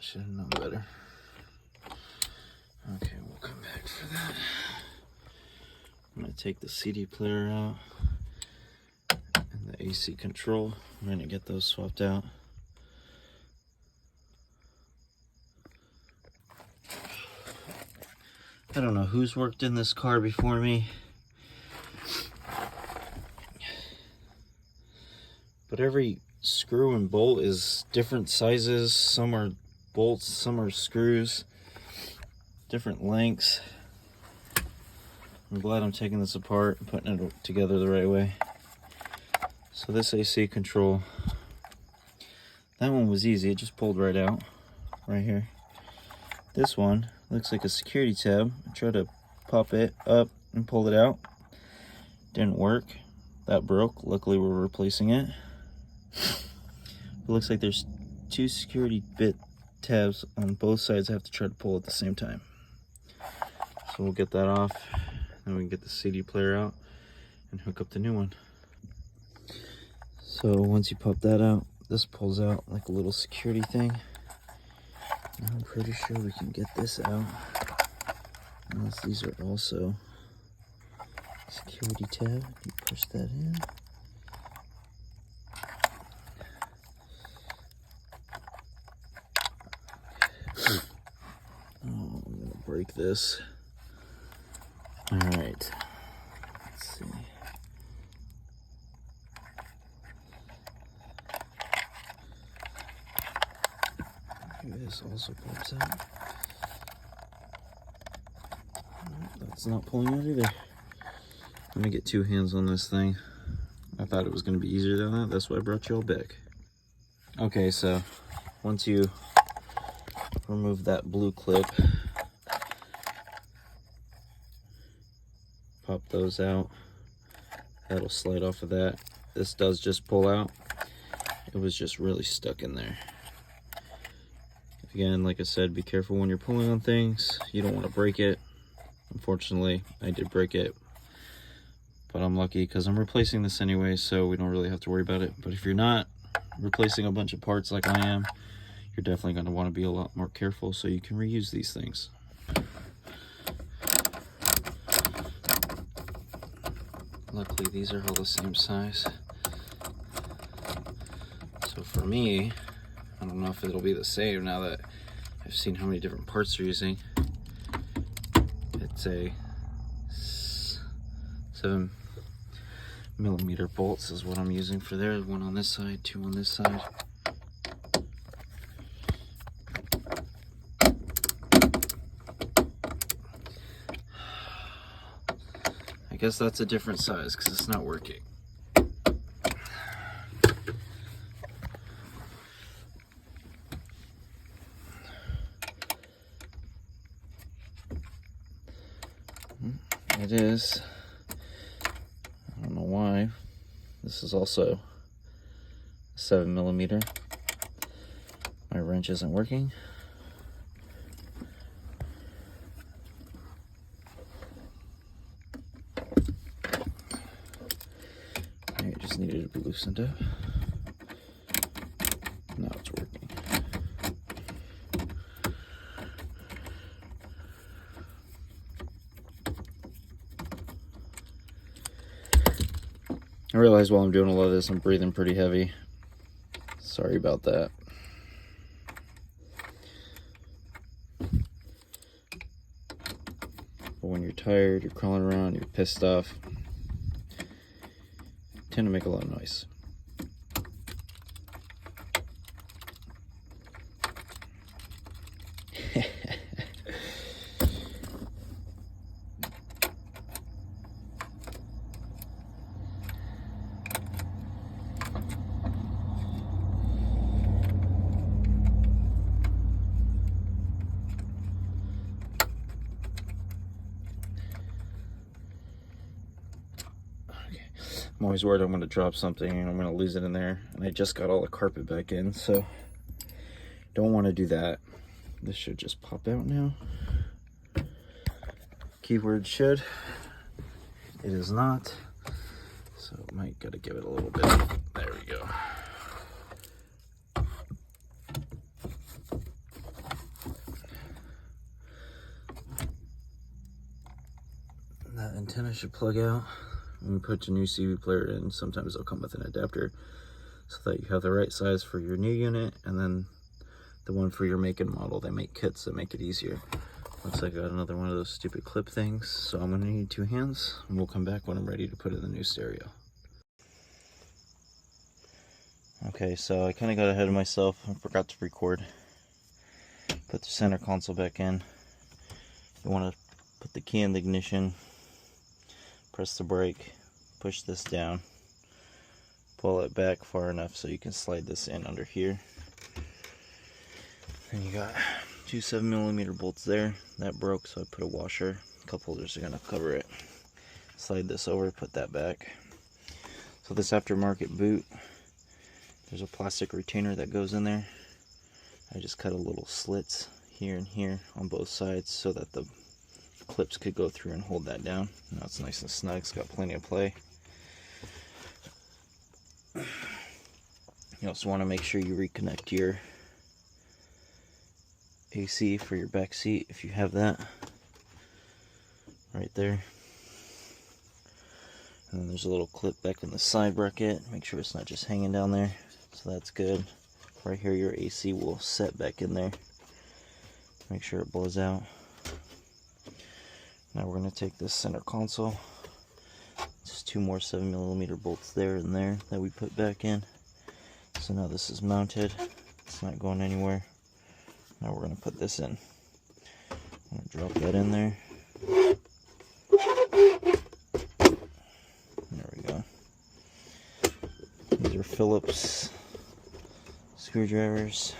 should have known better. Okay, we'll come back for that. I'm going to take the CD player out and the AC control. I'm going to get those swapped out. I don't know who's worked in this car before me, but every screw and bolt is different sizes. Some are bolts, some are screws, different lengths. I'm glad I'm taking this apart and putting it together the right way. So this AC control, that one was easy. It just pulled right out, right here. This one looks like a security tab. I tried to pop it up and pull it out. Didn't work. That broke. Luckily we're replacing it. It looks like there's two security bit tabs on both sides. I have to try to pull at the same time. So we'll get that off, then we can get the CD player out and hook up the new one. So once you pop that out, this pulls out like a little security thing. Now I'm pretty sure we can get this out, unless these are also security tab. You push that in. Oh, I'm gonna break this. All right, let's see. Maybe this also pops out. That's not pulling out either. I'm gonna get two hands on this thing. I thought it was gonna be easier than that. That's why I brought you all back. Okay, so once you remove that blue clip, pop those out. That'll slide off of that. This does just pull out. It was just really stuck in there. Again, like I said, be careful when you're pulling on things. You don't want to break it. Unfortunately, I did break it, but I'm lucky because I'm replacing this anyway, so we don't really have to worry about it. But if you're not replacing a bunch of parts like I am, you're definitely going to want to be a lot more careful so you can reuse these things. Luckily, these are all the same size. So for me, I don't know if it'll be the same now that I've seen how many different parts they're using. It's a 7mm bolts is what I'm using for there. One on this side, two on this side. I guess that's a different size because it's not working. It is. I don't know why. This is also 7mm. My wrench isn't working. It just needed to be loosened up. Now it's working. I realize while I'm doing a lot of this, I'm breathing pretty heavy. Sorry about that. But when you're tired, you're crawling around, you're pissed off, you tend to make a lot of noise. I'm always worried I'm going to drop something and I'm going to lose it in there. And I just got all the carpet back in, so don't want to do that. This should just pop out now. Keyword should. It is not. So might got to give it a little bit. There we go. antenna should plug out. When you put your new CV player in, sometimes they'll come with an adapter so that you have the right size for your new unit, and then the one for your make and model. They make kits that make it easier. Looks like I got another one of those stupid clip things, so I'm gonna need 2 hands, and we'll come back when I'm ready to put in the new stereo. Okay, so I kind of got ahead of myself and forgot to record. Put the center console back in. You want to put the key in the ignition, press the brake, push this down, pull it back far enough so you can slide this in under here. And you got 2 7mm bolts there. That broke, so I put a washer. Cup holders are going to cover it. Slide this over, put that back. So this aftermarket boot, there's a plastic retainer that goes in there. I just cut a little slits here and here on both sides so that the clips could go through and hold that down. Now it's nice and snug, it's got plenty of play. You also want to make sure you reconnect your AC for your back seat if you have that. Right there. And then there's a little clip back in the side bracket. Make sure it's not just hanging down there. So that's good. Right here your AC will set back in there. Make sure it blows out. Now we're going to take this center console. Just 2 more 7mm bolts there and there that we put back in. So now this is mounted. It's not going anywhere. Now we're going to put this in. I'm going to drop that in there. There we go. These are Phillips screwdrivers.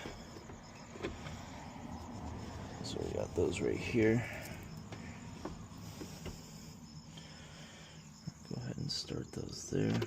So we got those right here. Go ahead and start those there.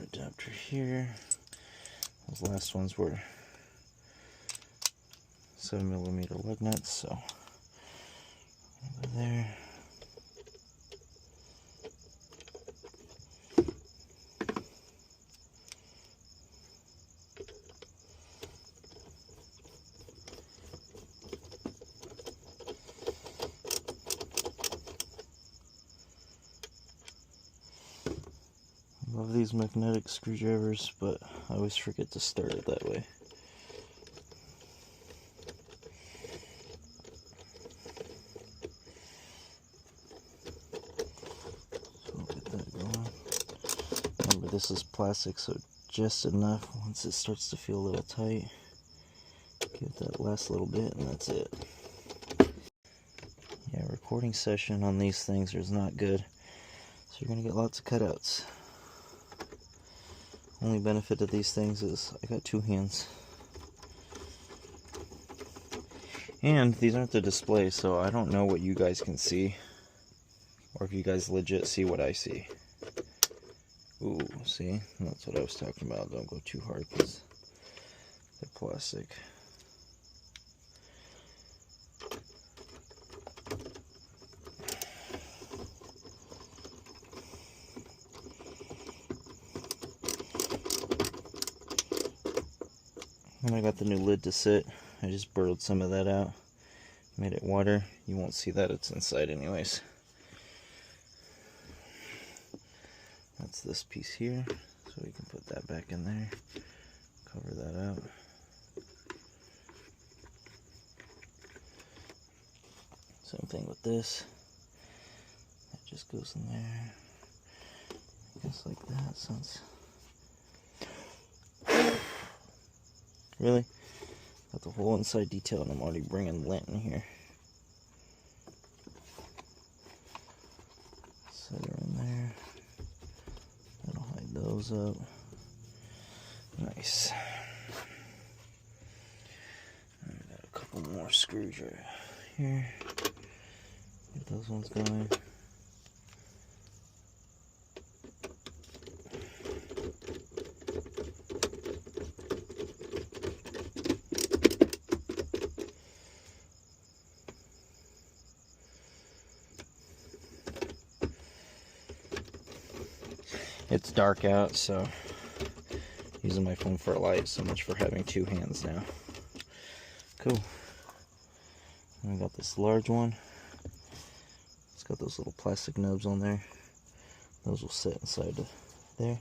Adapter here. Those last ones were 7mm lug nuts, so over there. Love these magnetic screwdrivers, but I always forget to start it that way. So we'll get that going. Remember, this is plastic, so just enough. Once it starts to feel a little tight, give that last little bit, and that's it. Yeah, recording session on these things is not good, so you're going to get lots of cutouts. Only benefit of these things is I got 2 hands. And these aren't the display, so I don't know what you guys can see. Or if you guys legit see what I see. Ooh, see? That's what I was talking about. Don't go too hard because they're plastic. And I got the new lid to sit. I just burrowed some of that out. Made it water. You won't see that, it's inside anyways. That's this piece here. So we can put that back in there. Cover that out. Same thing with this. That just goes in there. Just like that. Sounds... Really? Got the whole inside detail, and I'm already bringing lint in here. Set her in there. That'll hide those up. Nice. And we got a couple more screws right here. Get those ones going. It's dark out, so using my phone for a light. So much for having two hands now. Cool. And we got this large one. It's got those little plastic nubs on there. Those will sit inside there.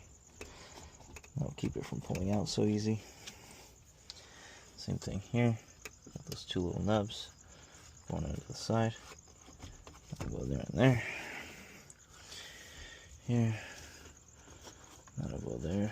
That'll keep it from pulling out so easy. Same thing here. Got those two little nubs going into the side. That'll go there and there. Here. That'll go there.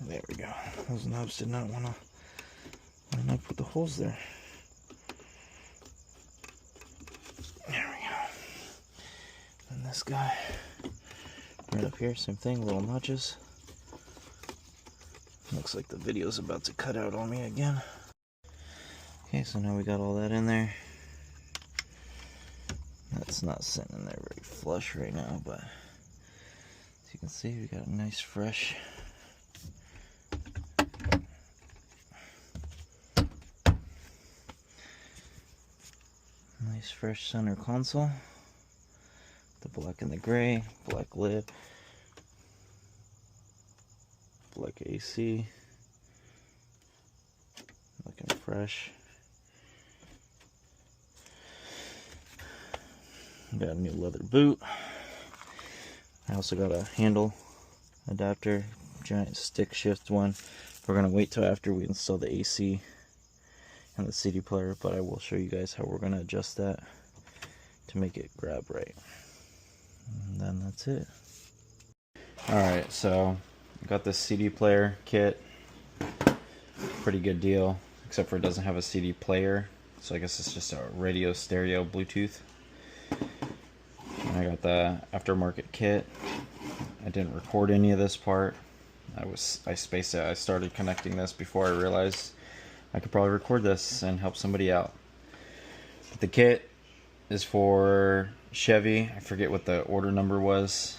There we go. Those knobs did not want to line up with the holes there. There we go. And this guy, right up here, same thing, little notches. Looks like the video's about to cut out on me again. Okay, so now we got all that in there. That's not sitting in there very flush right now, but as you can see, we got a nice fresh fresh center console. The black and the gray, black lid, black AC, looking fresh. Got a new leather boot. I also got a handle adapter, giant stick shift one. We're gonna wait till after we install the AC and the CD player, but I will show you guys how we're gonna adjust that to make it grab right. And then that's it. Alright, so I got this CD player kit. Pretty good deal, except for it doesn't have a CD player, so I guess it's just a radio stereo Bluetooth. And I got the aftermarket kit. I didn't record any of this part. I spaced it. I started connecting this before I realized I could probably record this and help somebody out. The kit is for Chevy. I forget what the order number was.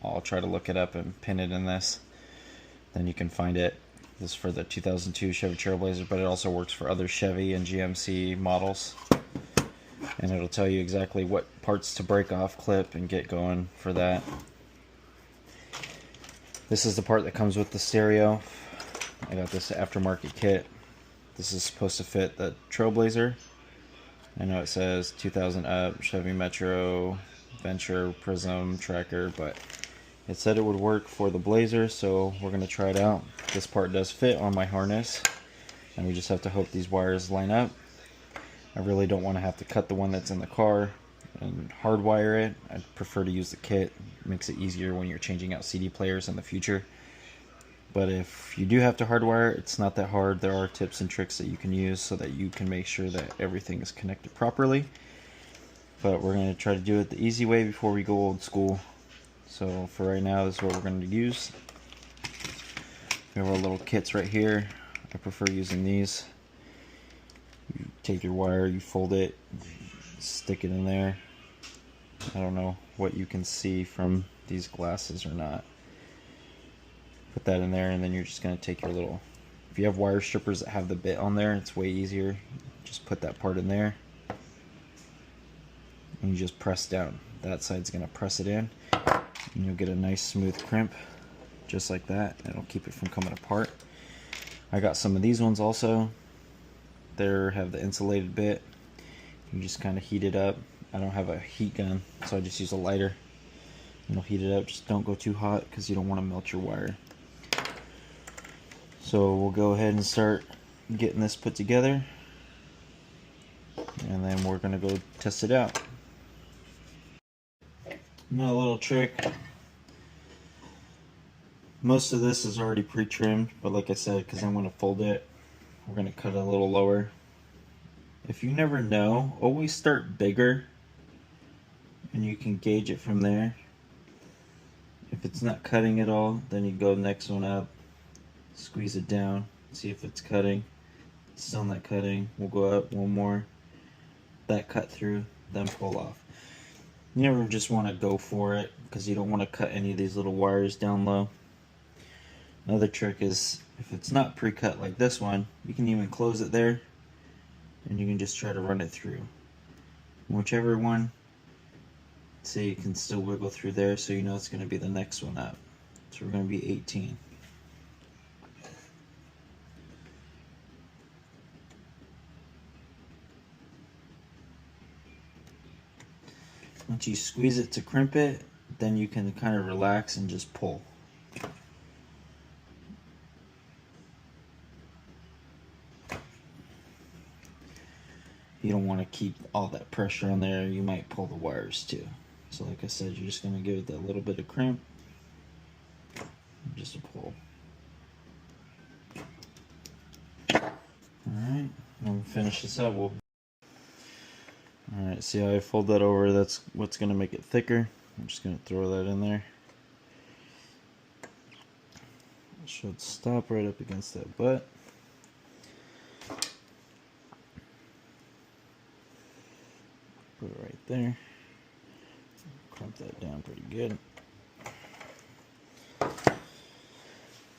I'll try to look it up and pin it in this. Then you can find it. This is for the 2002 Chevy Trailblazer, but it also works for other Chevy and GMC models. And it'll tell you exactly what parts to break off, clip, and get going for that. This is the part that comes with the stereo. I got this aftermarket kit. This is supposed to fit the Trailblazer. I know it says 2000 up, Chevy Metro, Venture, Prism, Tracker, but it said it would work for the Blazer, so we're going to try it out. This part does fit on my harness, and we just have to hope these wires line up. I really don't want to have to cut the one that's in the car and hardwire it. I prefer to use the kit. It makes it easier when you're changing out CD players in the future. But if you do have to hardwire, it's not that hard. There are tips and tricks that you can use so that you can make sure that everything is connected properly. But we're going to try to do it the easy way before we go old school. So for right now, this is what we're going to use. We have our little kits right here. I prefer using these. You take your wire, you fold it, stick it in there. I don't know what you can see from these glasses or not. Put that in there, and then you're just going to take your little, if you have wire strippers that have the bit on there, it's way easier. Just put that part in there and you just press down. That side's going to press it in, and you'll get a nice smooth crimp just like that. It'll keep it from coming apart. I got some of these ones also. They have the insulated bit. You just kind of heat it up. I don't have a heat gun, so I just use a lighter. It'll heat it up. Just don't go too hot because you don't want to melt your wire. So we'll go ahead and start getting this put together, and then we're going to go test it out. Now a little trick. Most of this is already pre-trimmed, but like I said, because I'm going to fold it, we're going to cut it a little lower. If you never know, always start bigger, and you can gauge it from there. If it's not cutting at all, then you go next one up, squeeze it down, see if it's cutting. It's still not cutting. We'll go up one more, that cut through, then pull off. You never just want to go for it because you don't want to cut any of these little wires down low. Another trick is, if it's not pre-cut like this one, you can even close it there and you can just try to run it through. Whichever one, see, you can still wiggle through there, so you know it's going to be the next one up. So we're going to be 18. Once you squeeze it to crimp it, then you can kind of relax and just pull. You don't want to keep all that pressure on there, you might pull the wires too. So like I said, you're just going to give it that little bit of crimp, just a pull. Alright, when we finish this up, Alright, see how I fold that over? That's what's going to make it thicker. I'm just going to throw that in there. It should stop right up against that butt. Put it right there. Crimp that down pretty good.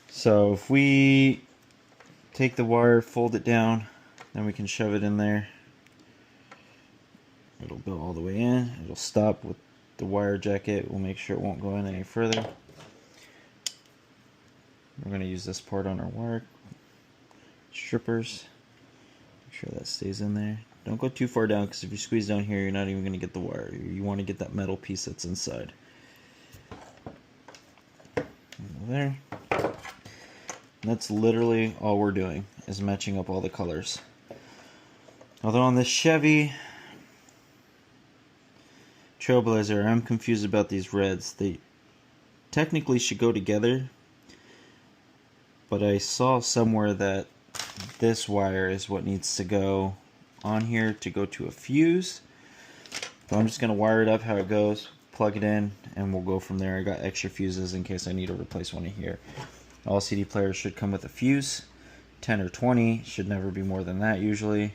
So if we take the wire, fold it down, then we can shove it in there. It'll go all the way in. It'll stop with the wire jacket. We'll make sure it won't go in any further. We're going to use this part on our wire strippers. Make sure that stays in there. Don't go too far down, because if you squeeze down here, you're not even going to get the wire. You want to get that metal piece that's inside. There. And that's literally all we're doing, is matching up all the colors. Although on this Chevy Trailblazer, I'm confused about these reds. They technically should go together, but I saw somewhere that this wire is what needs to go on here to go to a fuse. So I'm just going to wire it up how it goes, plug it in, and we'll go from there. I got extra fuses in case I need to replace one in here. All CD players should come with a fuse, 10 or 20, should never be more than that usually,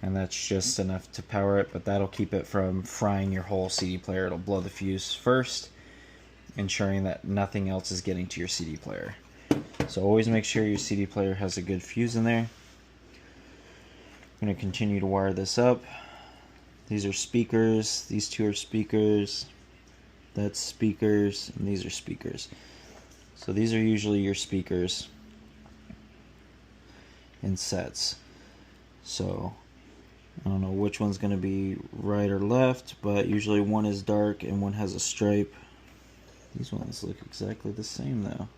and that's just enough to power it, but that'll keep it from frying your whole CD player. It'll blow the fuse first, ensuring that nothing else is getting to your CD player. So always make sure your CD player has a good fuse in there. I'm going to continue to wire this up. These are speakers, these two are speakers, that's speakers, and these are speakers. So these are usually your speakers in sets. So I don't know which one's going to be right or left, but usually one is dark and one has a stripe. These ones look exactly the same though.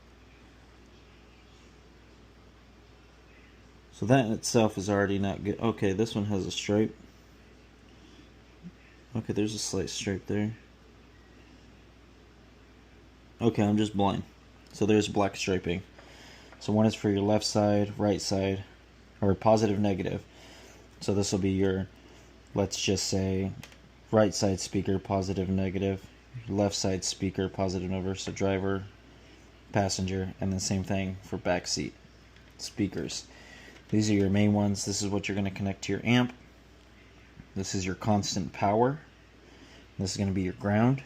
So that in itself is already not good. Okay, this one has a stripe. Okay, there's a slight stripe there. Okay, I'm just blind. So there's black striping. So one is for your left side, right side, or positive, negative. So this will be your, let's just say, right side speaker, positive, negative. Left side speaker, positive, negative. So driver, passenger, and the same thing for back seat speakers. These are your main ones. This is what you're going to connect to your amp. This is your constant power. This is going to be your ground.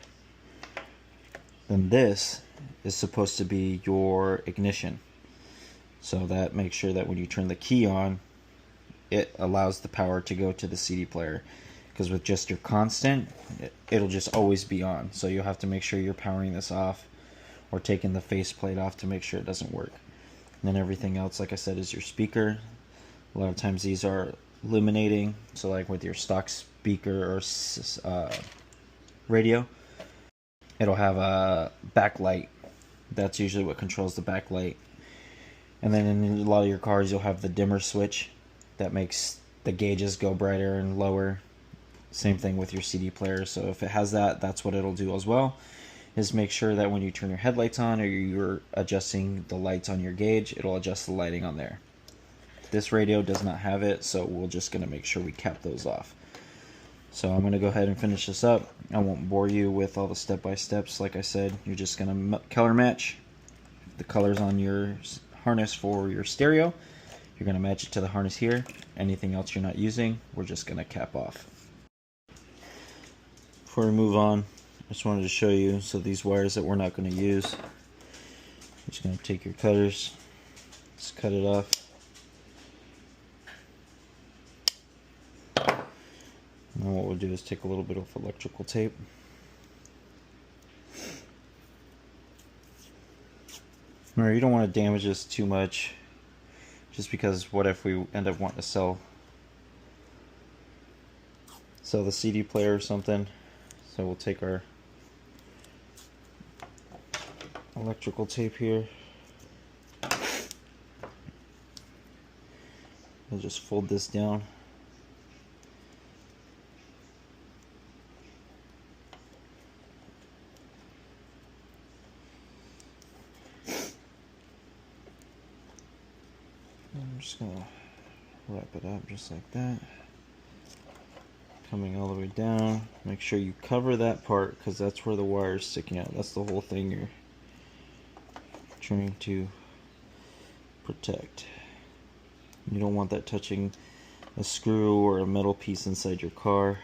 Then this is supposed to be your ignition. So that makes sure that when you turn the key on, it allows the power to go to the CD player. Because with just your constant, it'll just always be on. So you'll have to make sure you're powering this off or taking the faceplate off to make sure it doesn't work. And then everything else, like I said, is your speaker. A lot of times these are illuminating. So like with your stock speaker or radio, it'll have a backlight. That's usually what controls the backlight. And then in a lot of your cars, you'll have the dimmer switch that makes the gauges go brighter and lower. Same thing with your CD player. So if it has that, that's what it'll do as well, is make sure that when you turn your headlights on or you're adjusting the lights on your gauge, it'll adjust the lighting on there. This radio does not have it, so we're just going to make sure we cap those off. So I'm going to go ahead and finish this up. I won't bore you with all the step-by-steps. Like I said, you're just going to color match the colors on your harness for your stereo. You're going to match it to the harness here. Anything else you're not using, we're just going to cap off. before we move on, I just wanted to show you, so these wires that we're not going to use, I'm just going to take your cutters, just cut it off. And then what we'll do is take a little bit of electrical tape. Remember, you don't want to damage this too much, just because what if we end up wanting to sell the CD player or something. So we'll take our electrical tape here. We'll just fold this down. I'm just gonna wrap it up just like that. Coming all the way down. Make sure you cover that part, because that's where the wire is sticking out. That's the whole thing you're trying to protect. You don't want that touching a screw or a metal piece inside your car.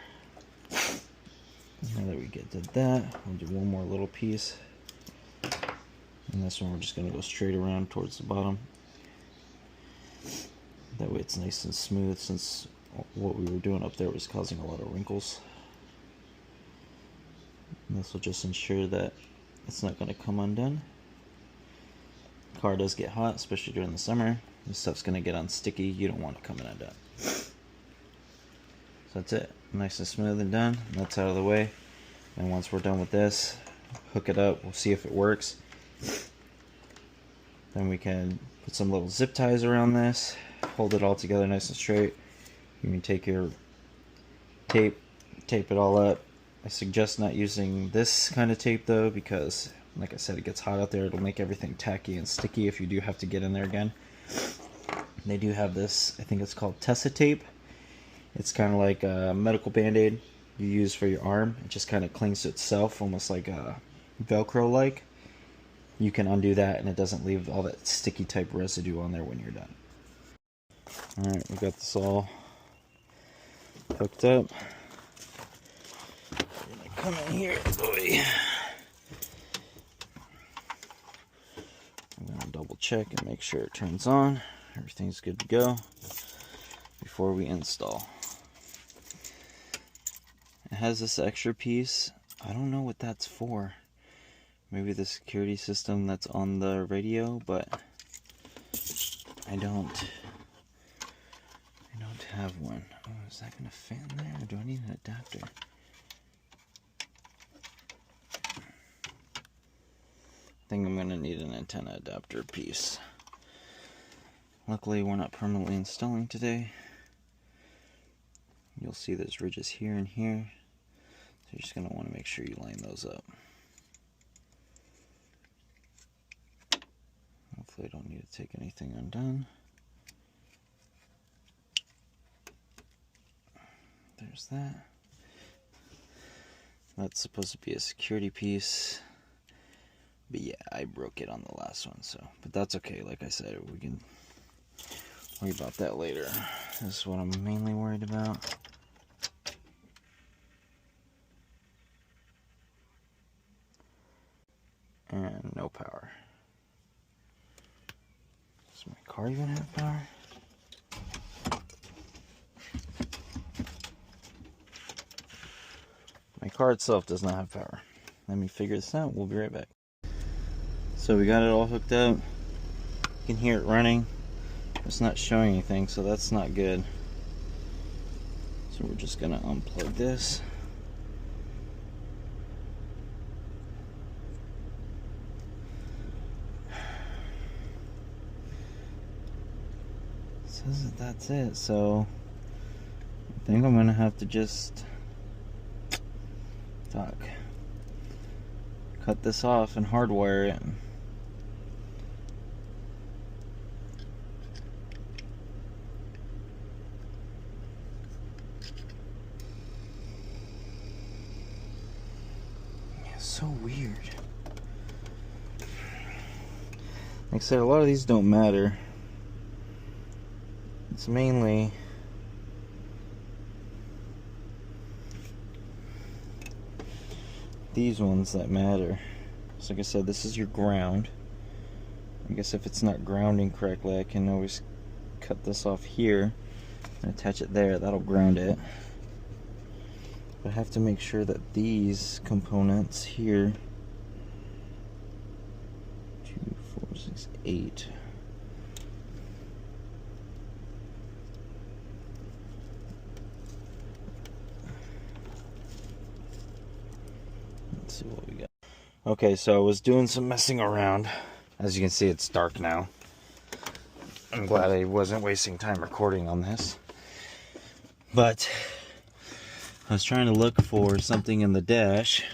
Now that we did that, we'll do one more little piece. And this one we're just going to go straight around towards the bottom. That way it's nice and smooth, since what we were doing up there was causing a lot of wrinkles. And this will just ensure that it's not going to come undone. The car does get hot, especially during the summer. This stuff's going to get on sticky. You don't want it coming undone. So that's it. Nice and smooth and done. That's out of the way. And once we're done with this, hook it up. We'll see if it works. Then we can put some little zip ties around this. Hold it all together nice and straight. You can take your tape it all up. I suggest not using this kind of tape though, because like I said, it gets hot out there. It'll make everything tacky and sticky if you do have to get in there again. They do have this, I think it's called Tessa tape. It's kind of like a medical band-aid you use for your arm. It just kind of clings to itself, almost like a Velcro like. You can undo that and it doesn't leave all that sticky type residue on there when you're done. Alright, we got this all hooked up. We're gonna come in here. I'm gonna double check and make sure it turns on. Everything's good to go before we install. It has this extra piece. I don't know what that's for. Maybe the security system that's on the radio, but I don't have one. Oh, is that gonna fit in there, or do I need an adapter? I think I'm gonna need an antenna adapter piece. Luckily, we're not permanently installing today. You'll see there's ridges here and here, so you're just gonna want to make sure you line those up. Hopefully, I don't need to take anything undone. There's that. That's supposed to be a security piece. But yeah, I broke it on the last one, so. But that's okay, like I said, we can worry about that later. This is what I'm mainly worried about. And no power. Does my car even have power? My car itself does not have power. Let me figure this out. We'll be right back. So we got it all hooked up. You can hear it running. It's not showing anything, so that's not good. So we're just gonna unplug this. It says that that's it, so I think I'm gonna have to just cut this off and hardwire it. It's so weird. Like I said, a lot of these don't matter. It's mainly these ones that matter. So like I said, this is your ground. I guess if it's not grounding correctly, I can always cut this off here and attach it there. That'll ground it. But I have to make sure that these components here, 2, 4, 6, 8, let's see what we got. Okay, so I was doing some messing around. As you can see, it's dark now. I'm glad I wasn't wasting time recording on this. But I was trying to look for something in the dash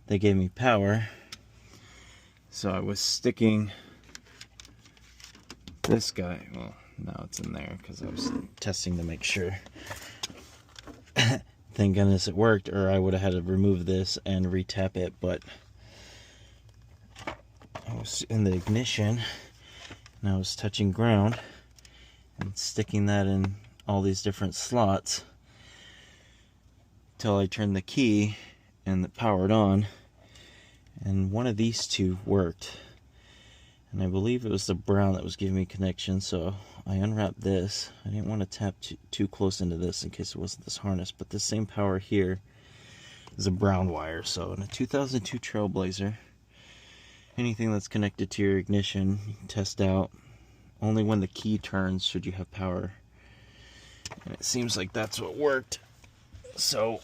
that gave me power. So I was sticking this guy. Well, now it's in there because I was testing to make sure. Thank goodness it worked, or I would have had to remove this and retap it. But I was in the ignition and I was touching ground and sticking that in all these different slots till I turned the key and it powered on, and one of these two worked, and I believe it was the brown that was giving me connection. So I unwrapped this. I didn't want to tap too close into this in case it wasn't this harness, but the same power here is a brown wire. So in a 2002 Trailblazer, anything that's connected to your ignition, you can test out. Only when the key turns should you have power, and it seems like that's what worked. So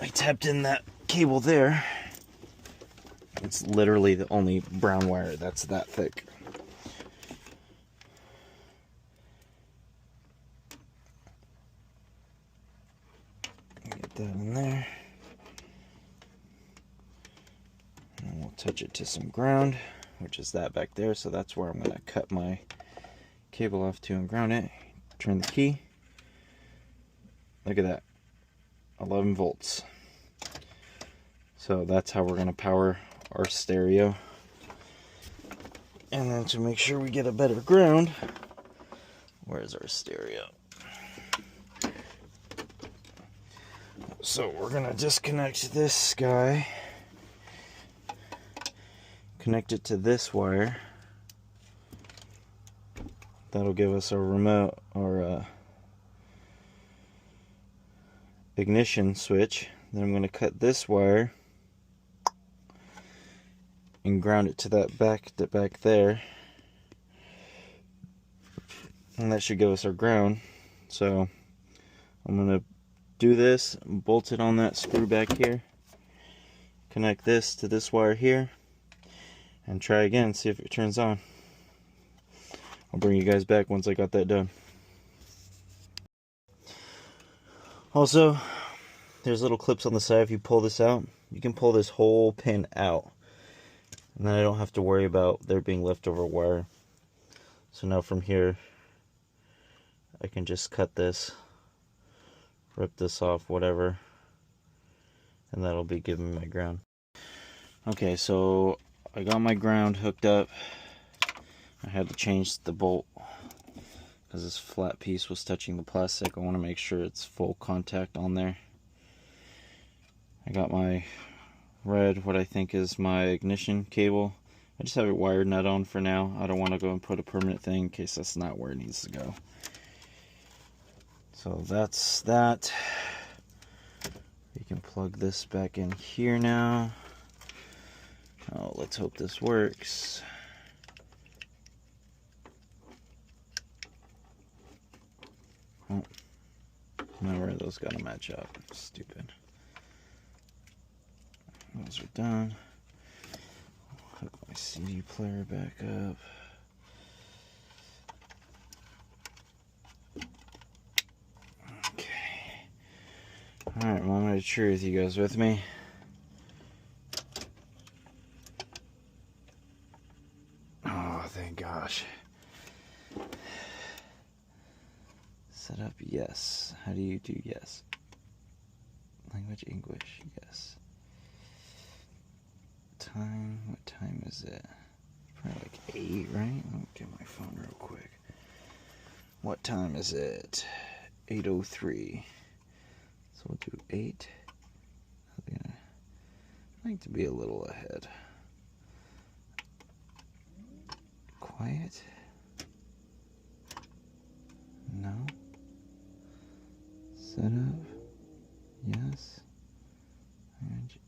I tapped in that cable there. It's literally the only brown wire that's that thick. Get that in there. And we'll touch it to some ground, which is that back there. So that's where I'm going to cut my cable off to and ground it. Turn the key. Look at that. 11 volts. So that's how we're going to power our stereo. And then to make sure we get a better ground, where's our stereo? So we're going to disconnect this guy, connect it to this wire. That'll give us our remote, our ignition switch. Then I'm going to cut this wire and ground it to that back there, and that should give us our ground. So I'm going to do this, bolt it on that screw back here, connect this to this wire here, and try again, see if it turns on. I'll bring you guys back once I got that done. Also, there's little clips on the side. If you pull this out, you can pull this whole pin out, and then I don't have to worry about there being leftover wire. So now from here, I can just cut this, rip this off, whatever, and that'll be giving me my ground. Okay, so I got my ground hooked up. I had to change the bolt because this flat piece was touching the plastic. I want to make sure it's full contact on there. I got my red, what I think is my ignition cable. I just have it wired nut on for now. I don't want to go and put a permanent thing in case that's not where it needs to go. So that's that. You can plug this back in here now. Oh, let's hope this works. Oh, now where are those gotta match up? Stupid. Those are done. Hook my CD player back up. Okay. Alright, moment of truth. You guys with me? Oh, thank gosh. Set up, yes. How do you do yes? Language, English, yes. Time, what time is it? Probably like 8, right? Let me get my phone real quick. What time is it? 8:03. So we'll do 8. like to be a little ahead. Quiet. No. Set up. Yes.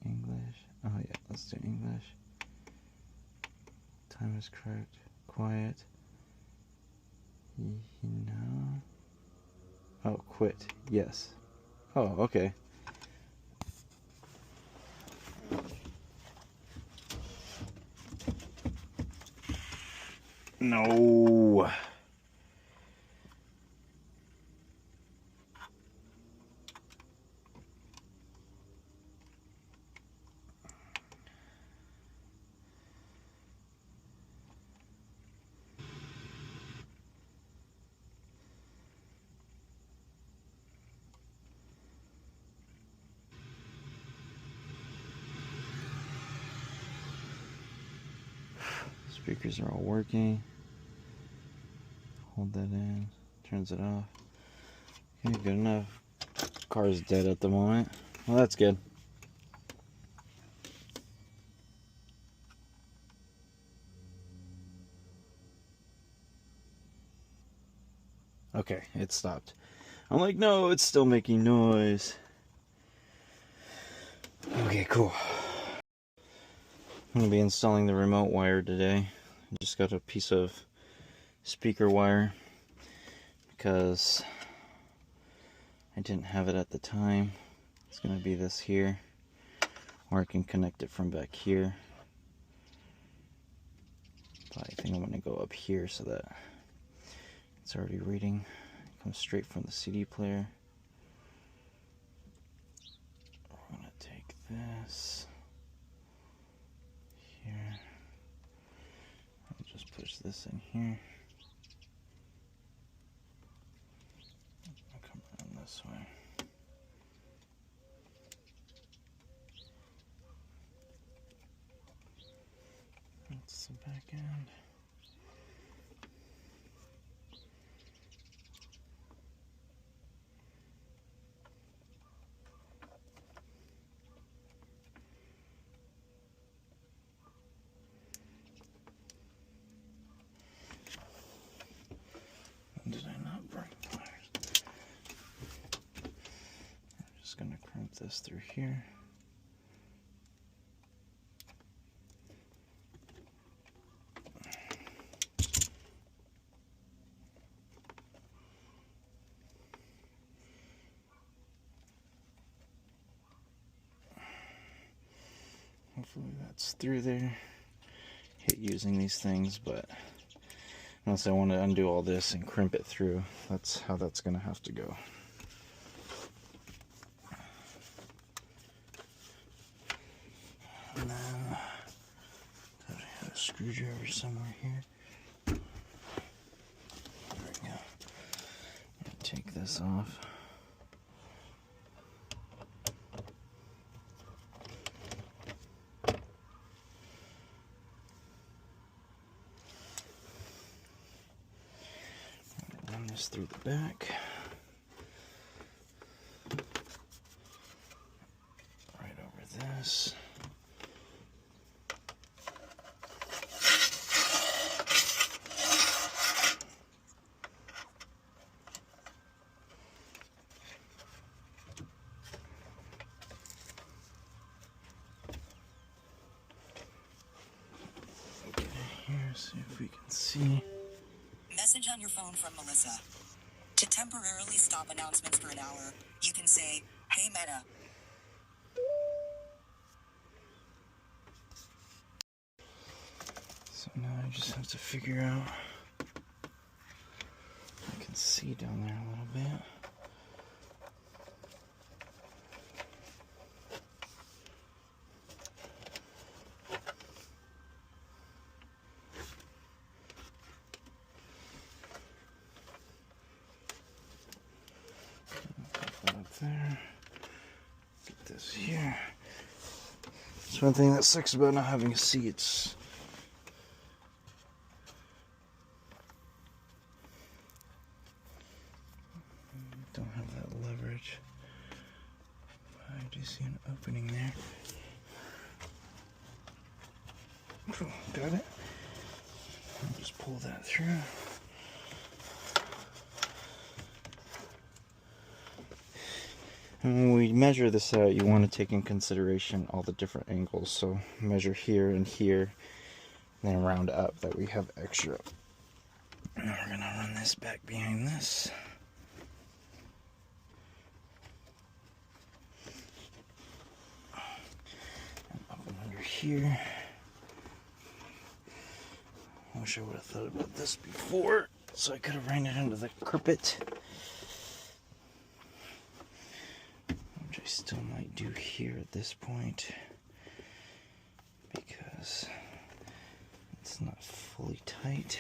English. Oh yeah, let's do English. Time is correct. Quiet. No. Oh, quit. Yes. Oh, okay. No. Speakers are all working. Hold that in. Turns it off. Okay, good enough. Car's dead at the moment. Well, that's good. Okay, it stopped. I'm like, no, it's still making noise. Okay, cool. I'm going to be installing the remote wire today. I just got a piece of speaker wire because I didn't have it at the time. It's going to be this here, or I can connect it from back here. But I think I'm going to go up here so that it's already reading. It comes straight from the CD player. I'm going to take this here. I'll just push this in here. I'll come around this way. That's the back end. Did I not bring pliers? I'm just going to crimp this through here. Hopefully that's through there. Hate using these things, but unless I want to undo all this and crimp it through, that's how that's going to have to go. And then I have a screwdriver somewhere here. There we go. Take this off. Run this through the back. Right over this. Get in here, see if we can see. Message on your phone from Melissa. To temporarily stop announcements for an hour, you can say, "Hey Meta." So now I just have to figure out. I can see down there a little bit. Put that up there. Get this here. It's one thing that sucks about not having seats. Don't have that leverage. I do see an opening there. Got it. I'll just pull that through. And when we measure this out, you want to take in consideration all the different angles. So measure here and here, and then round up that we have extra. Now we're going to run this back behind this. And up and under here. I wish I would have thought about this before, so I could have ran it into the carpet. Which I still might do here at this point, because it's not fully tight.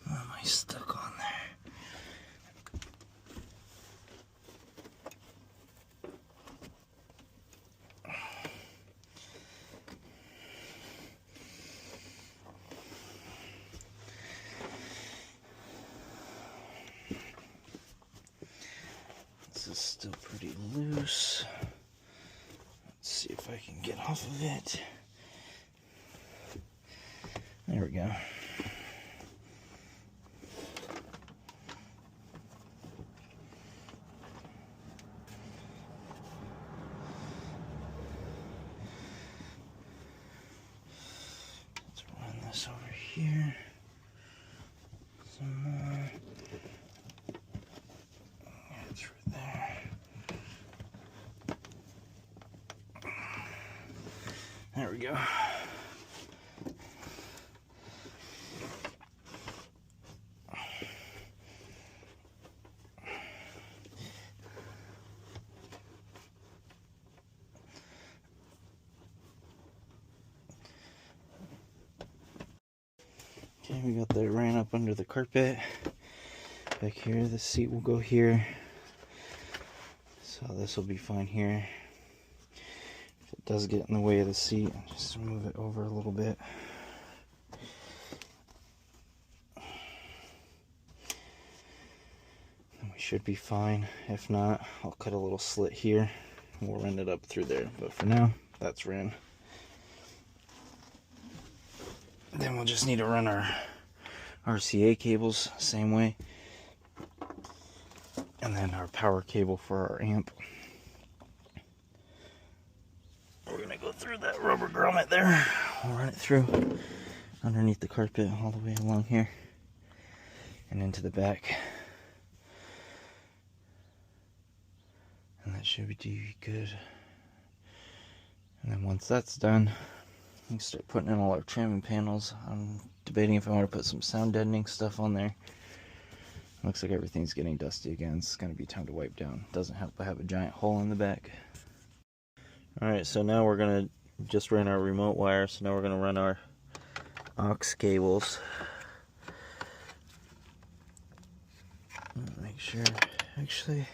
Why am I stuck on there? This is still pretty loose. Let's see if I can get off of it. There we go. Let's run this over here. Some more. Yeah, through there. There we go. Okay, we got that ran up under the carpet. Back here, the seat will go here. So this will be fine here. If it does get in the way of the seat, just move it over a little bit. And we should be fine. If not, I'll cut a little slit here and we'll run it up through there. But for now, that's ran. Then we'll just need to run our RCA cables same way, and then our power cable for our amp. We're gonna go through that rubber grommet there. We'll run it through underneath the carpet all the way along here and into the back, and that should be good. And then once that's done, we can start putting in all our trim and panels. I'm debating if I want to put some sound deadening stuff on there. Looks like everything's getting dusty again. It's going to be time to wipe down. Doesn't help I have a giant hole in the back. Alright, so now we're going to just run our remote wire. So now we're going to run our aux cables. Make sure, actually,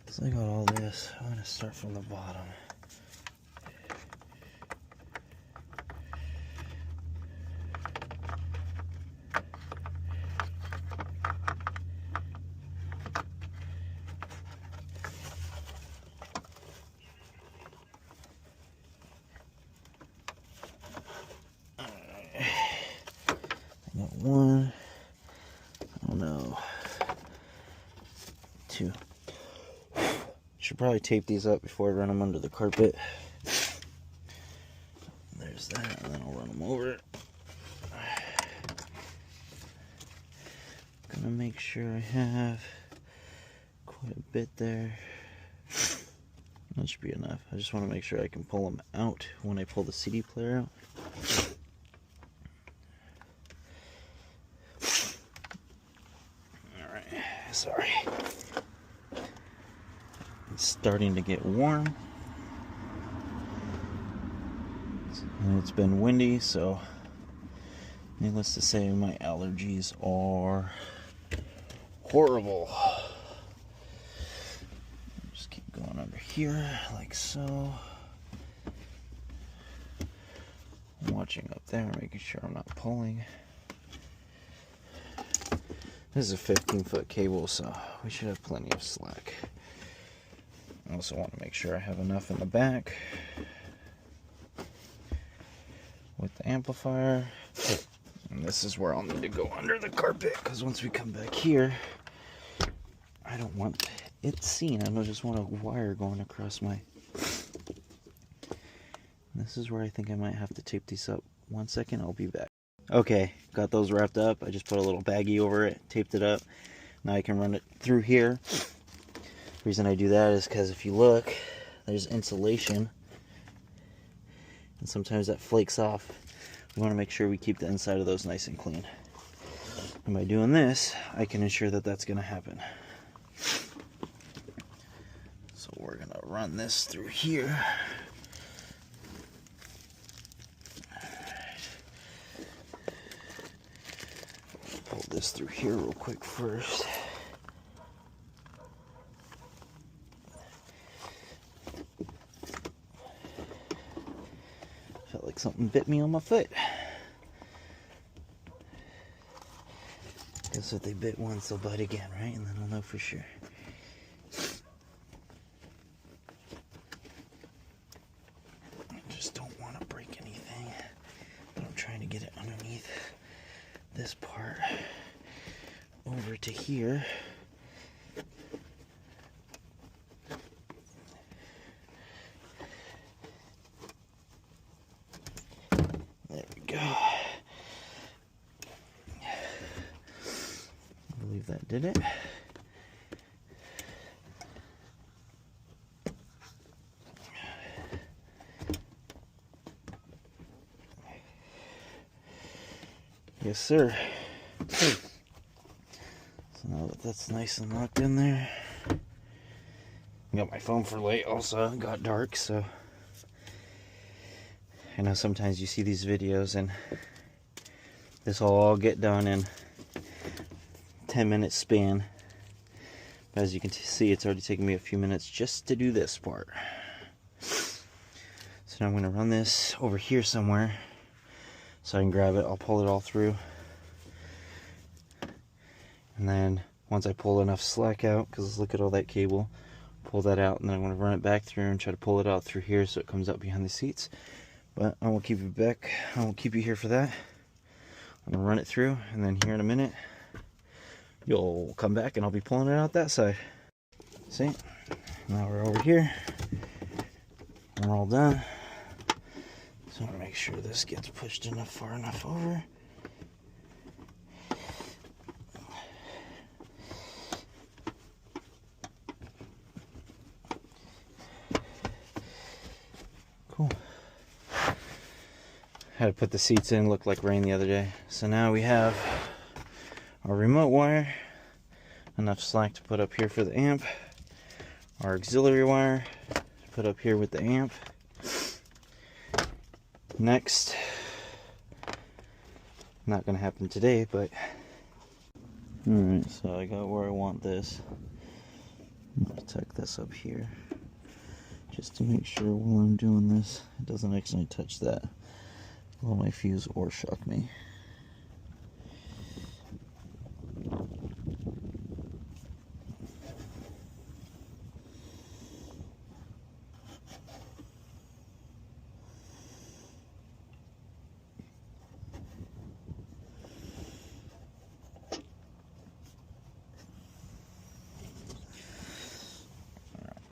so I got all this. I'm going to start from the bottom. One, oh no, two. Should probably tape these up before I run them under the carpet. There's that, and then I'll run them over. Gonna make sure I have quite a bit there. That should be enough. I just want to make sure I can pull them out when I pull the CD player out. Sorry. It's starting to get warm. And it's been windy, so needless to say, my allergies are horrible. Just keep going under here, like so. I'm watching up there, making sure I'm not pulling. This is a 15-foot cable, so we should have plenty of slack. I also want to make sure I have enough in the back with the amplifier. And this is where I'll need to go under the carpet, because once we come back here, I don't want it seen. I don't just want a wire going across my... This is where I think I might have to tape these up. 1 second, I'll be back. Okay, got those wrapped up. I just put a little baggie over it, taped it up. Now I can run it through here. The reason I do that is because if you look, there's insulation. And sometimes that flakes off. We want to make sure we keep the inside of those nice and clean. And by doing this, I can ensure that that's going to happen. So we're going to run this through here. Pull this through here real quick first. Felt like something bit me on my foot. Guess if they bit once, they'll bite again, right? And then I'll know for sure. I just don't want to break anything, but I'm trying to get it underneath this part over to here. There we go. I believe that did it. Yes, sir. So now that that's nice and locked in there, I got my phone for light also. It got dark, so I know sometimes you see these videos and this will all get done in 10-minute span. But as you can see, it's already taken me a few minutes just to do this part. So now I'm going to run this over here somewhere so I can grab it. I'll pull it all through. And then once I pull enough slack out, because look at all that cable, pull that out, and then I'm going to run it back through and try to pull it out through here so it comes out behind the seats. But I won't keep you back. I won't keep you here for that. I'm going to run it through, and then here in a minute, you'll come back and I'll be pulling it out that side. See? Now we're over here. And we're all done. So I'm going to make sure this gets pushed enough far enough over. Cool. Had to put the seats in, looked like rain the other day. So now we have our remote wire, enough slack to put up here for the amp, our auxiliary wire to put up here with the amp. Next, not going to happen today, but alright, so I got where I want this. I'm going to tuck this up here just to make sure while I'm doing this it doesn't actually touch that blow my fuse or shock me.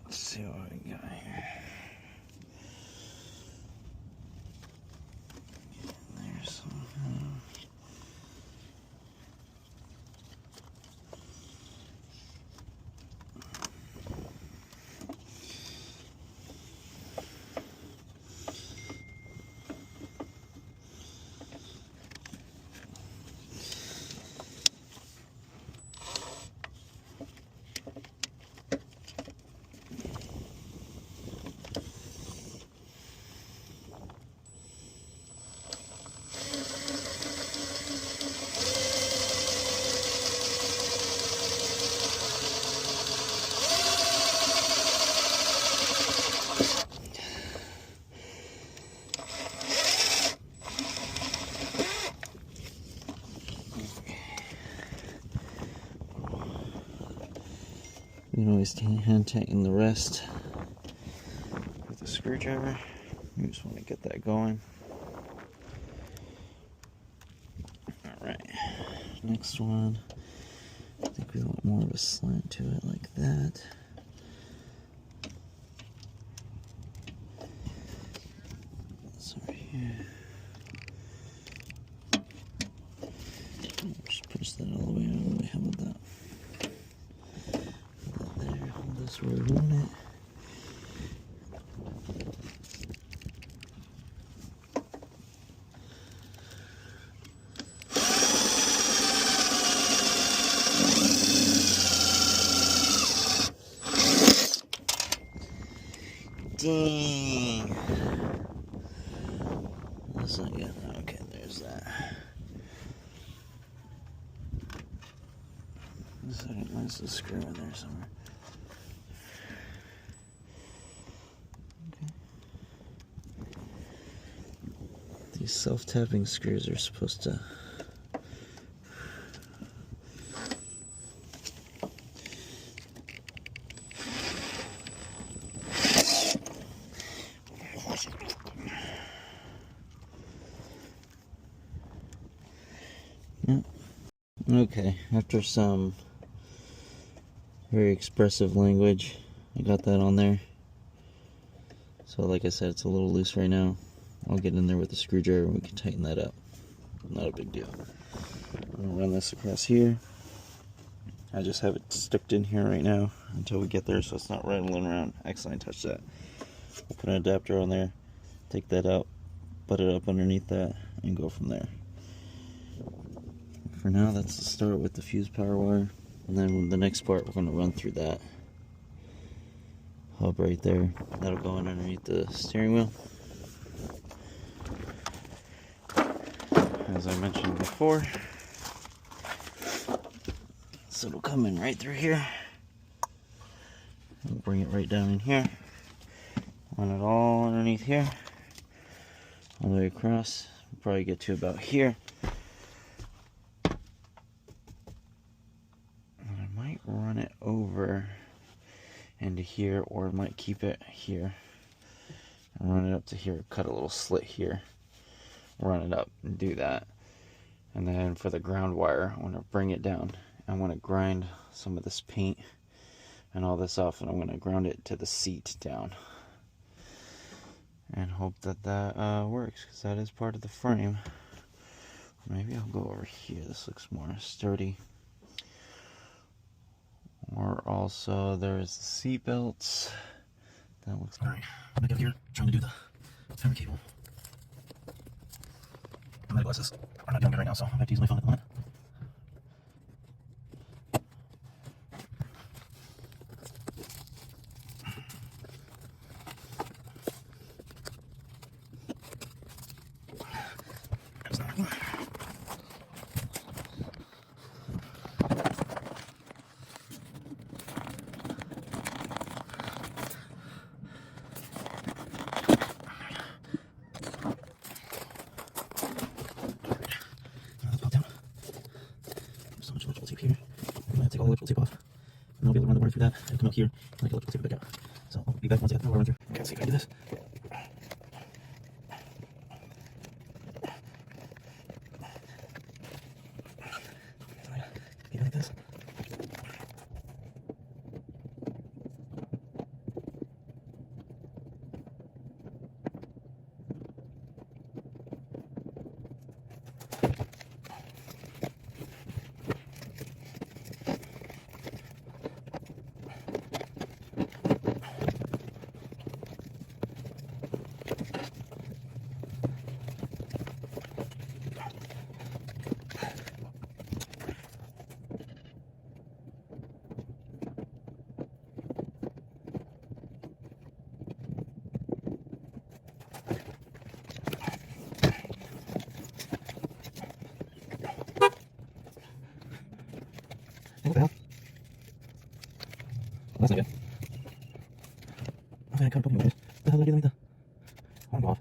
Let's see what we got here. There's something. You can always hand tighten the rest with a screwdriver. You just want to get that going. Alright, next one. I think we want more of a slant to it like that. That's over here. Just push that all the way out of the way. How about that? Put that there. Hold this where we want it. Dang. That's not good. Okay, there's that. There's a screw in there somewhere. Okay. These self-tapping screws are supposed to Okay, after some very expressive language, I got that on there. So like I said, it's a little loose right now. I'll get in there with a screwdriver and we can tighten that up. Not a big deal. I'm gonna run this across here. I just have it stuck in here right now until we get there so it's not rattling around. Excellent, touch that. We'll put an adapter on there, take that out, butt it up underneath that, and go from there. For now, that's the start with the fuse power wire, and then the next part we're going to run through that hub right there. That'll go in underneath the steering wheel. As I mentioned before, so it'll come in right through here. We'll bring it right down in here. Run it all underneath here, all the way across. We'll probably get to about here. Run it over into here, or I might keep it here and run it up to here, cut a little slit here, run it up and do that. And then for the ground wire, I want to bring it down. I want to grind some of this paint and all this off, and I'm going to ground it to the seat down and hope that that works, because that is part of the frame. Maybe I'll go over here. This looks more sturdy. Or also, there's the seat belts. That looks good. Alright, I'm back out here trying to do the power cable. My glasses are not doing good right now, so I have to use my phone at the moment. Here. I'm going to take all the electrical tape off, and I'll be able to run the wire through that and come up here and I get electrical tape back out. So I'll be back once I get the wire run through. Okay, let's see if I can do this. Get like this. What the hell? Well, that's not good. I kind of put me with this. What the hell did I do underneath the arm off?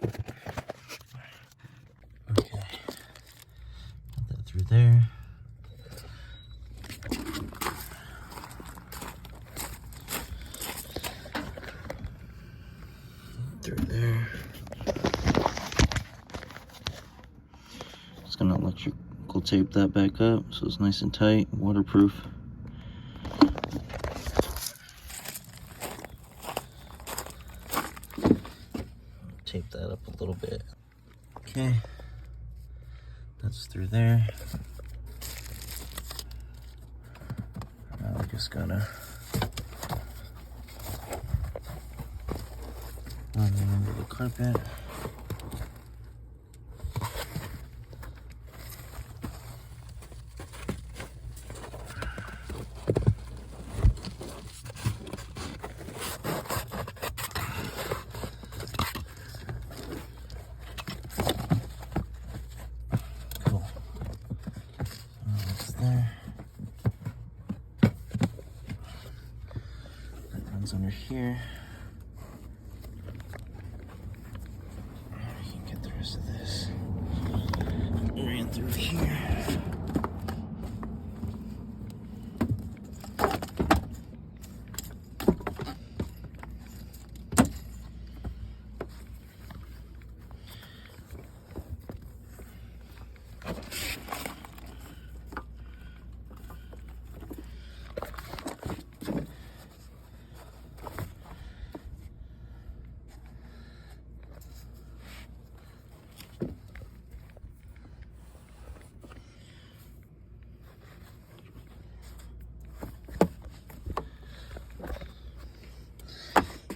Okay. Put that through there. Through there. Just gonna electrical tape that back up so it's nice and tight, waterproof. Tape that up a little bit. Okay, that's through there. Now we just gotta run it under the carpet. Cool. That's there. That runs under here. We can get the rest of this. Ran through here.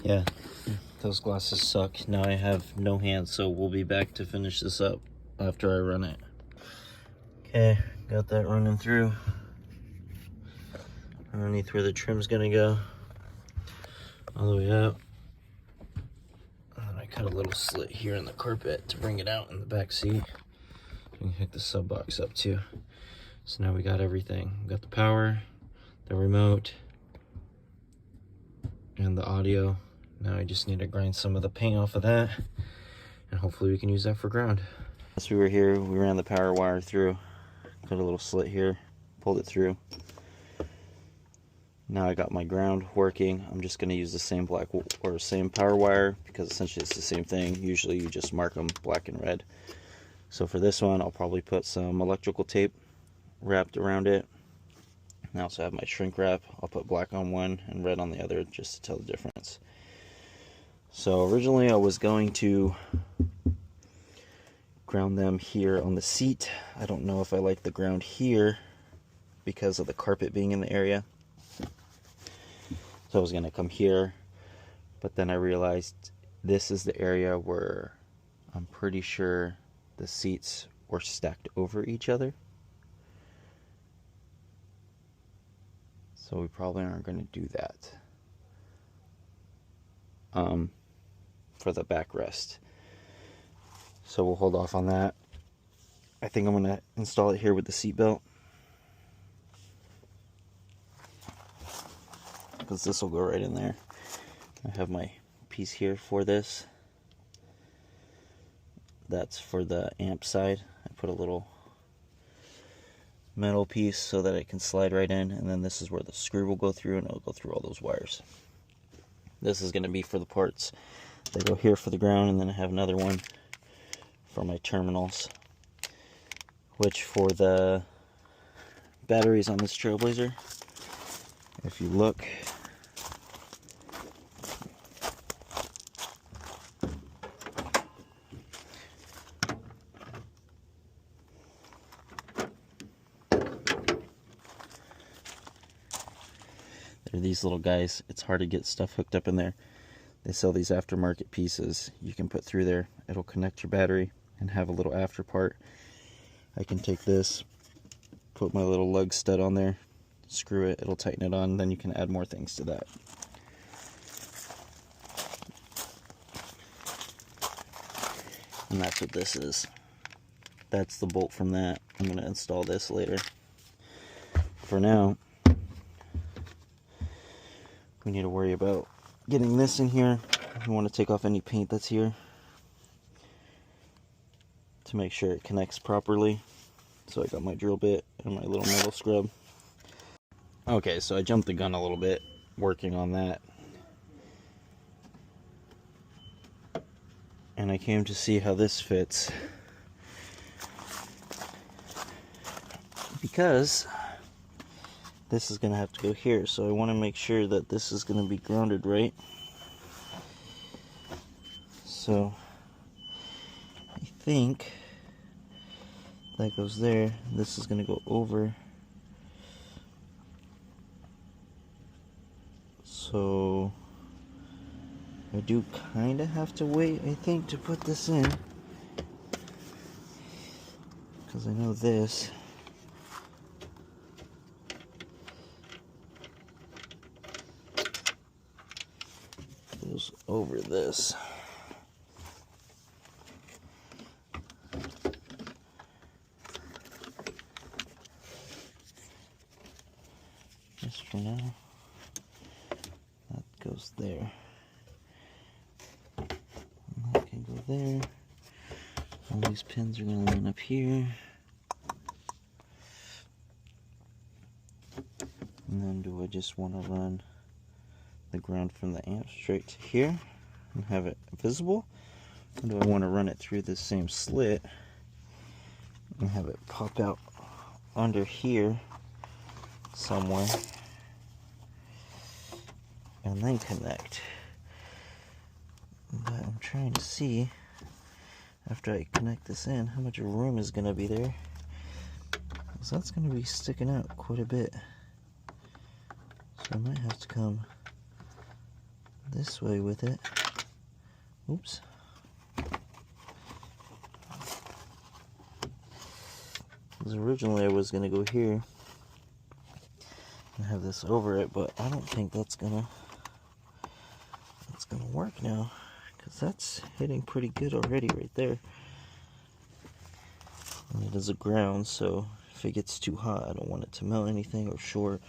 Yeah, those glasses suck. Now I have no hands, so we'll be back to finish this up after I run it. Okay, got that running through. Underneath where the trim's gonna go. All the way up. And I cut a little slit here in the carpet to bring it out in the back seat. You can hook the sub box up too. So now we got everything. We got the power, the remote, and the audio. Now I just need to grind some of the paint off of that, and hopefully we can use that for ground. As we were here, we ran the power wire through, cut a little slit here, pulled it through. Now I got my ground working. I'm just going to use the same same power wire because essentially it's the same thing. Usually you just mark them black and red. So for this one, I'll probably put some electrical tape wrapped around it. I also have my shrink wrap. I'll put black on one and red on the other just to tell the difference. So originally I was going to ground them here on the seat. I don't know if I like the ground here because of the carpet being in the area. So I was going to come here, but then I realized this is the area where I'm pretty sure the seats were stacked over each other. So we probably aren't going to do that for the backrest. So we'll hold off on that. I think I'm going to install it here with the seat belt, because this will go right in there. I have my piece here for this. That's for the amp side. I put a little metal piece so that it can slide right in, and then this is where the screw will go through, and it'll go through all those wires. This is going to be for the parts that go here for the ground, and then I have another one for my terminals, which for the batteries on this Trailblazer, if you look, they're these little guys. It's hard to get stuff hooked up in there. They sell these aftermarket pieces you can put through there. It'll connect your battery and have a little after part. I can take this, put my little lug stud on there, screw it, it'll tighten it on, then you can add more things to that. And that's what this is. That's the bolt from that. I'm going to install this later. For now, we need to worry about getting this in here. We want to take off any paint that's here. to make sure it connects properly. So I got my drill bit and my little metal scrub. Okay, so I jumped the gun a little bit working on that. And I came to see how this fits. Because this is going to have to go here, so I want to make sure that this is going to be grounded right. So I think that goes there. This is going to go over. So I do kind of have to wait, I think, to put this in. Because I know this goes over this. Just for now. That goes there. And that can go there. All these pins are going to line up here. And then do I just want to run the ground from the amp straight to here and have it visible? Or do I want to run it through this same slit and have it pop out under here somewhere and then connect? But I'm trying to see, after I connect this in, how much room is going to be there. Because that's going to be sticking out quite a bit. So I might have to come this way with it. Oops. Because originally I was going to go here and have this over it, but I don't think that's gonna work now, because that's hitting pretty good already right there. And it is a ground, so if it gets too hot, I don't want it to melt anything or short.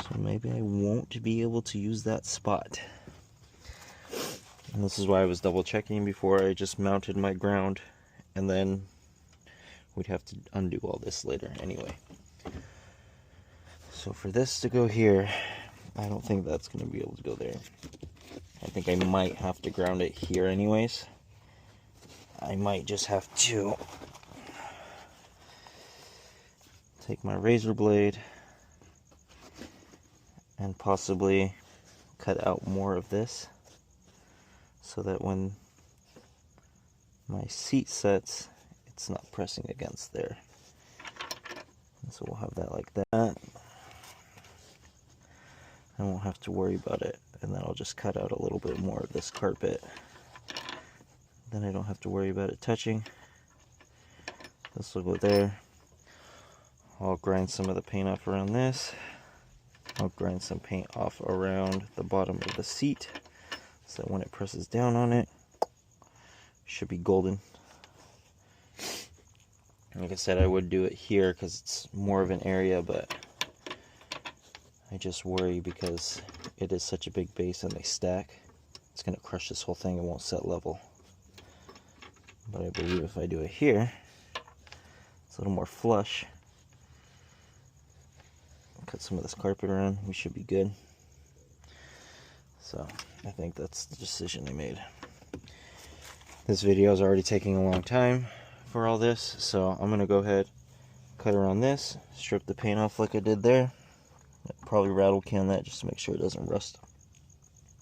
So maybe I won't be able to use that spot. And this is why I was double checking before I just mounted my ground, and then we'd have to undo all this later anyway. So for this to go here, I don't think that's going to be able to go there. I think I might have to ground it here anyways. I might just have to take my razor blade and possibly cut out more of this so that when my seat sets, it's not pressing against there. And so we'll have that like that. I won't have to worry about it, and then I'll just cut out a little bit more of this carpet. Then I don't have to worry about it touching. This will go there. I'll grind some of the paint off around this. I'll grind some paint off around the bottom of the seat, so that when it presses down on it, it should be golden. Like I said, I would do it here because it's more of an area, but I just worry because it is such a big base and they stack. It's going to crush this whole thing and won't set level. But I believe if I do it here, it's a little more flush. Cut some of this carpet around, we should be good. So I think that's the decision I made. This video is already taking a long time for all this, so I'm going to go ahead, cut around this, strip the paint off like I did there. Probably rattle can that just to make sure it doesn't rust.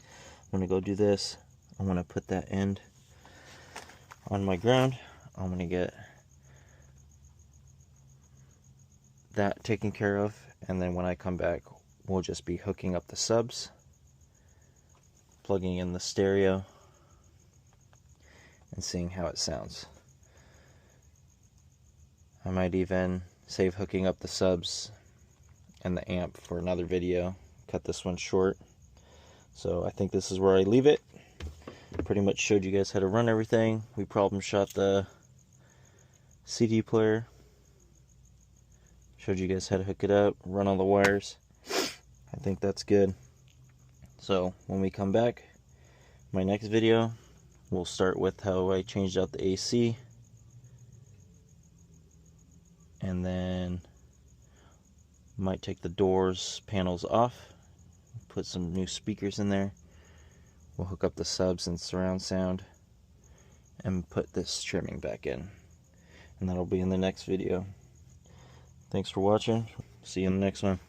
I'm going to go do this. I'm going to put that end on my ground. I'm going to get that taken care of, and then when I come back, we'll just be hooking up the subs, plugging in the stereo, and seeing how it sounds. I might even save hooking up the subs and the amp for another video. Cut this one short. So I think this is where I leave it. Pretty much showed you guys how to run everything. We problem shot the CD player. Showed you guys how to hook it up, run all the wires. I think that's good. So when we come back, my next video, We'll start with how I changed out the AC, and then might take the doors panels off, put some new speakers in there. We'll hook up the subs and surround sound and put this trimming back in, and that'll be in the next video. Thanks for watching. See you in the next one.